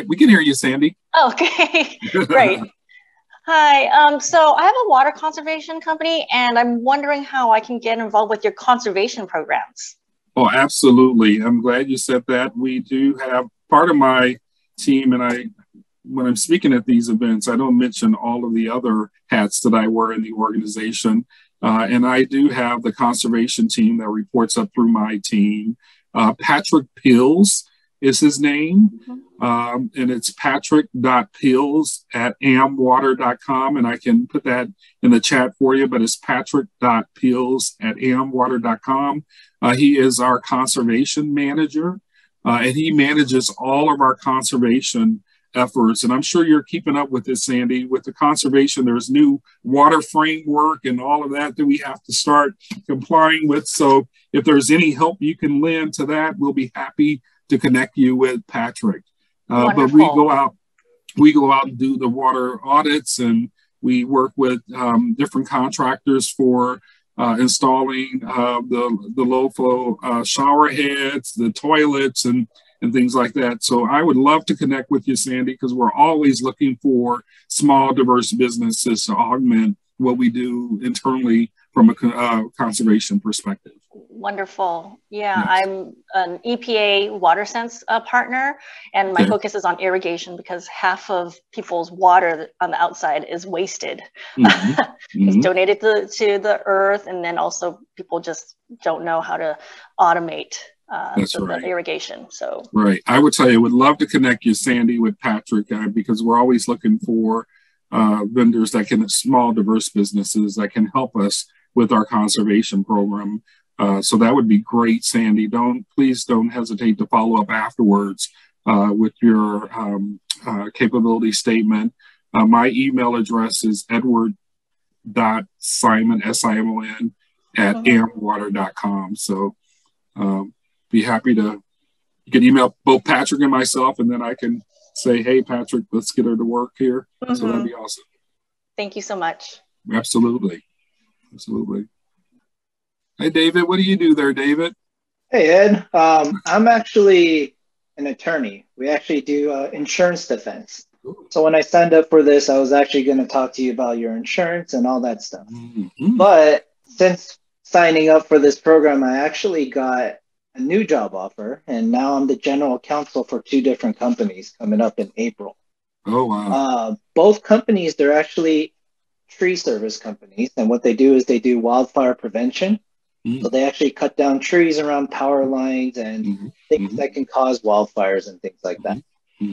We can hear you, Sandy. Okay, great. Hi, so I have a water conservation company and I'm wondering how I can get involved with your conservation programs. Oh, absolutely. I'm glad you said that. We do have part of my team, and when I'm speaking at these events, I don't mention all of the other hats that I wear in the organization. And I do have the conservation team that reports up through my team. Patrick Pills is his name. And it's patrick.pills@amwater.com. And I can put that in the chat for you, but it's patrick.pills@amwater.com. He is our conservation manager, and he manages all of our conservation efforts. And I'm sure you're keeping up with this, Sandy. With the conservation, there's new water framework and all of that we have to start complying with. So if there's any help you can lend to that, we'll be happy to connect you with Patrick. But we go out and do the water audits, and we work with different contractors for installing the low flow shower heads, the toilets, and things like that. So I would love to connect with you, Sandy, because we're always looking for small, diverse businesses to augment what we do internally from a conservation perspective. Wonderful. Yeah, yes. I'm an EPA WaterSense partner, and my focus is on irrigation because half of people's water on the outside is wasted. It's donated to the earth, and then also people just don't know how to automate the irrigation. So right, I would tell you, I would love to connect you, Sandy, with Patrick, because we're always looking for vendors that can, small, diverse businesses that can help us with our conservation program. So that would be great, Sandy. Please don't hesitate to follow up afterwards with your capability statement. My email address is edward.simon, S-I-M-O-N, @amwater.com. So be happy to, you can email both Patrick and myself, and then I can say, hey, Patrick, let's get her to work here. So that'd be awesome. Thank you so much. Absolutely. Absolutely. Hey, David, what do you do there, David? Hey, Ed. I'm actually an attorney. We actually do insurance defense. So when I signed up for this, I was actually going to talk to you about your insurance and all that stuff. But since signing up for this program, I actually got a new job offer, and now I'm the general counsel for 2 different companies coming up in April. Oh, wow. Both companies, they're actually tree service companies, and what they do is they do wildfire prevention. So they actually cut down trees around power lines and things that can cause wildfires and things like that.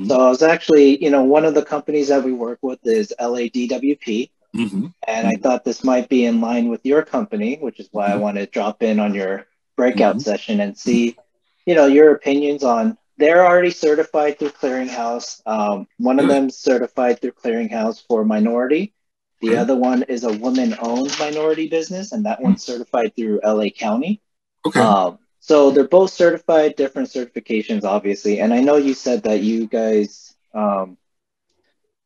So I was actually, one of the companies that we work with is LADWP. And I thought this might be in line with your company, which is why I want to drop in on your breakout session and see, your opinions on, they're already certified through Clearinghouse. One of them is certified through Clearinghouse for minority. The other one is a woman-owned minority business, and that one's certified through LA County. So they're both certified, different certifications, obviously. And I know you said that you guys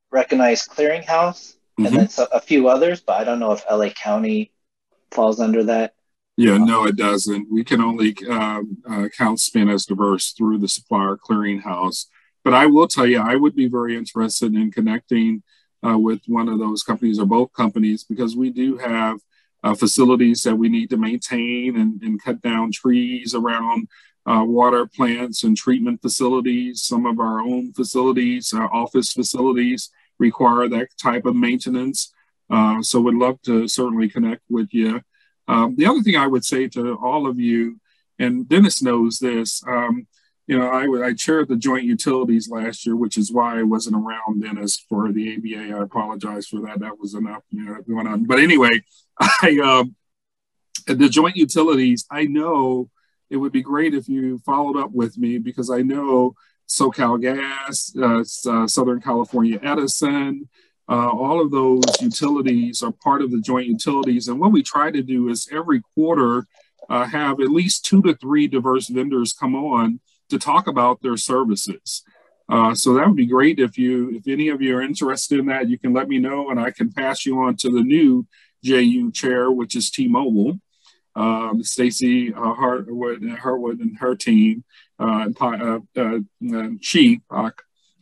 recognize Clearinghouse and then a few others, but I don't know if LA County falls under that. Yeah, no, it doesn't. We can only count spin as diverse through the supplier Clearinghouse. But I will tell you, I would be very interested in connecting with one of those companies or both companies, because we do have facilities that we need to maintain and cut down trees around water plants and treatment facilities. Some of our own facilities, office facilities, require that type of maintenance. So we'd love to certainly connect with you. The other thing I would say to all of you, and Dennis knows this, I chaired the joint utilities last year, which is why I wasn't around, Dennis, for the ABA. I apologize for that. That was enough going on. But anyway, the joint utilities, I know it would be great if you followed up with me, because I know SoCal Gas, Southern California Edison, all of those utilities are part of the joint utilities. And what we try to do is every quarter have at least 2 to 3 diverse vendors come on to talk about their services. So that would be great. If any of you are interested in that, you can let me know, and I can pass you on to the new JU chair, which is T-Mobile, Stacy Hartwood and her team, Chief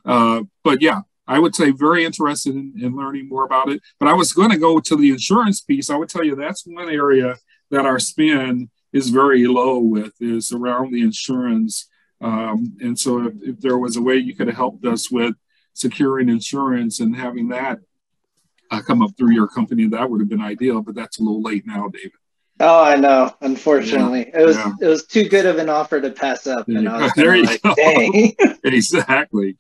But yeah, I would say very interested in learning more about it. But I was going to go to the insurance piece. I would tell you that's one area that our spend is very low with, is around the insurance. And so if there was a way you could have helped us with securing insurance and having that come up through your company, that would have been ideal. But that's a little late now, David. Oh, I know. Unfortunately, it was too good of an offer to pass up, and I was there you like, go. dang. Exactly.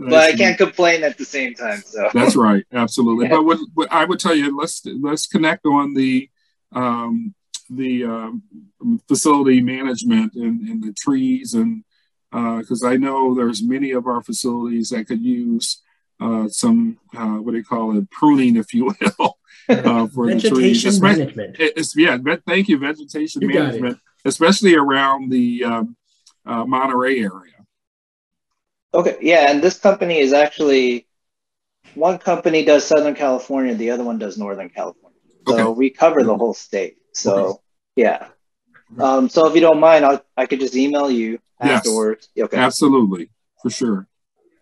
But I can't complain at the same time. So that's right, absolutely. Yeah. But what I would tell you, let's connect on the facility management and the trees, and because I know there's many of our facilities that could use some what do you call it, pruning, if you will. For vegetation the trees. management. Thank you, vegetation management, especially around the Monterey area. Okay, yeah, and this company is actually, one company does Southern California, the other one does Northern California. So we cover the whole state. So yeah. So if you don't mind, I could just email you afterwards. Okay. Absolutely, for sure.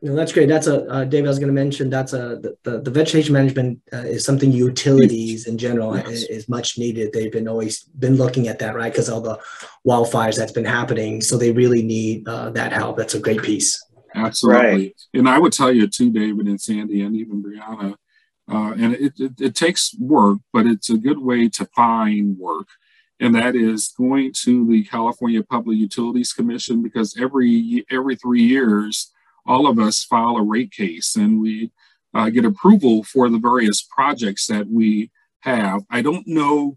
No, that's great. That's David, I was going to mention, that's the vegetation management is something utilities in general is much needed. They've always been looking at that, right? Because all the wildfires that's been happening. So they really need that help. That's a great piece. Absolutely. Right. And I would tell you too, David and Sandy and even Brianna, and it takes work, but it's a good way to find work. And that is going to the California Public Utilities Commission, because every 3 years, all of us file a rate case and we get approval for the various projects that we have. I don't know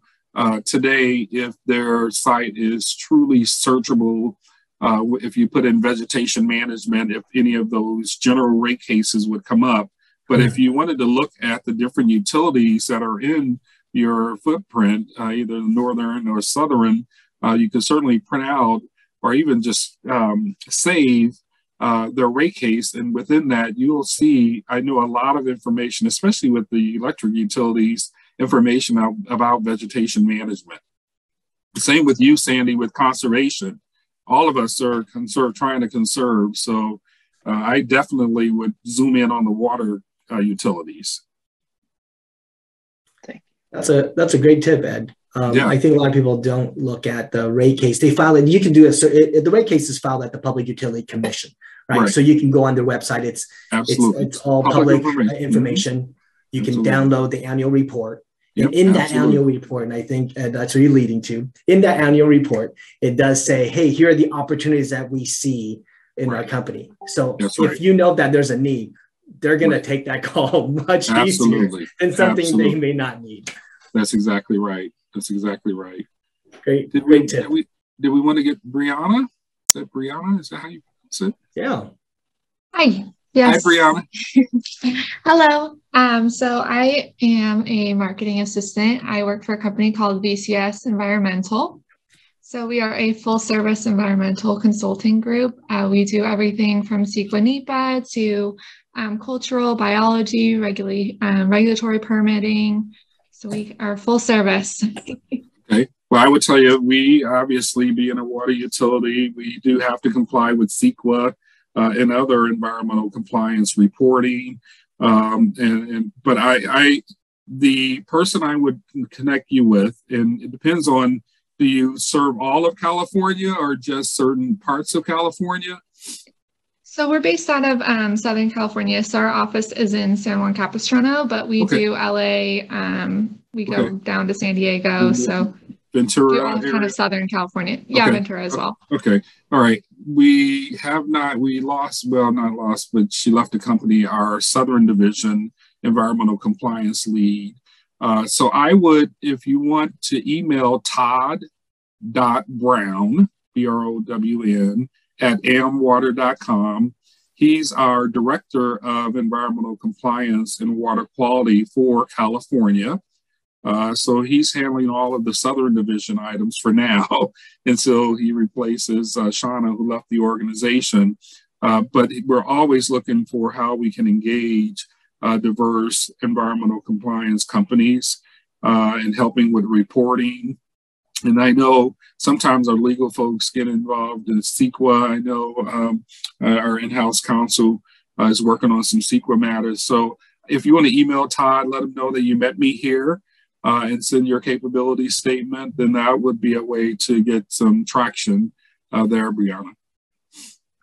today if their site is truly searchable. If you put in vegetation management, if any of those general rate cases would come up. But if you wanted to look at the different utilities that are in your footprint, either northern or southern, you can certainly print out or even just save their rate case. And within that, you'll see, I know a lot of information, especially with the electric utilities, information about vegetation management. Same with you, Sandy, with conservation. All of us are trying to conserve. So I definitely would zoom in on the water utilities. That's a great tip, Ed. I think a lot of people don't look at the rate case. They file it. You can do it. So the rate case is filed at the Public Utility Commission, right? So you can go on their website. It's all public information. You can download the annual report. And in that annual report, and I think that's what you're leading to, in that annual report, it does say, hey, here are the opportunities that we see in our company. So if you know that there's a need, they're going to take that call much easier than something they may not need. That's exactly right. That's exactly right. Great. Did we want to get Brianna? Is that Brianna? Is that how you say it? Yeah. Hi. Yes. Hi, Brianna. Hello. So I am a marketing assistant. I work for a company called VCS Environmental. So we are a full service environmental consulting group. We do everything from CEQA NEPA to cultural, biology, regulatory permitting. So we are full service. Okay. Well, I would tell you, we obviously, being a water utility, we do have to comply with CEQA and other environmental compliance reporting. But the person I would connect you with, and it depends on, do you serve all of California or just certain parts of California? So we're based out of Southern California. So our office is in San Juan Capistrano, but we do LA. We go down to San Diego. So Ventura, all kind of Southern California. Yeah, Ventura as well. Okay. All right. We lost, well, not lost, but she left the company, our Southern Division environmental compliance lead. So I would, if you want to email Todd.Brown, BROWN, at amwater.com. He's our Director of Environmental Compliance and Water Quality for California. So he's handling all of the Southern Division items for now until he replaces Shauna, who left the organization. But we're always looking for how we can engage diverse environmental compliance companies and helping with reporting. And I know sometimes our legal folks get involved in CEQA. I know our in-house counsel is working on some CEQA matters. So if you want to email Todd, let him know that you met me here and send your capability statement, then that would be a way to get some traction there, Brianna.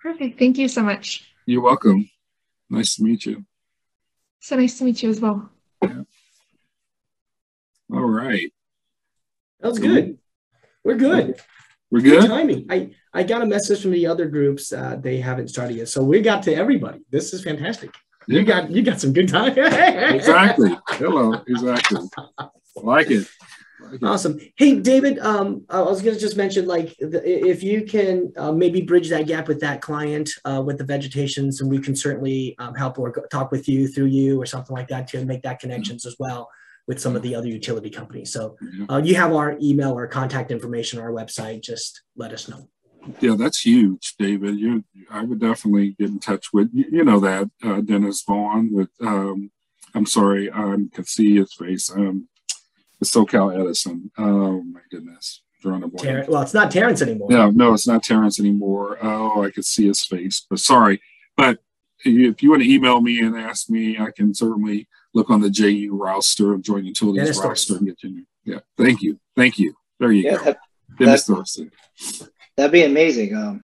Perfect. Thank you so much. You're welcome. Nice to meet you. So nice to meet you as well. Yeah. All right. That was good. We're good. We're good. Good timing. I got a message from the other groups. They haven't started yet. So we got to everybody. This is fantastic. Yeah. You got some good time. Exactly. Hello. Exactly. Like it. Awesome. Hey, David, I was going to just mention, like, if you can maybe bridge that gap with that client with the vegetations, and we can certainly help or talk with you through you or something like that to make that connections as well with some of the other utility companies. So you have our email or contact information on our website. Just let us know. Yeah, that's huge, David. I would definitely get in touch with, you know, that Dennis Vaughn with, I'm sorry, I can see his face. The SoCal Edison. Oh my goodness. Well, it's not Terrence anymore. No, it's not Terrence anymore. Oh, I could see his face, but sorry. But if you want to email me and ask me, I can certainly look on the JU roster, Joint Utilities roster, and get you. Yeah, thank you. There you go. Dennis Thorson. That'd be amazing.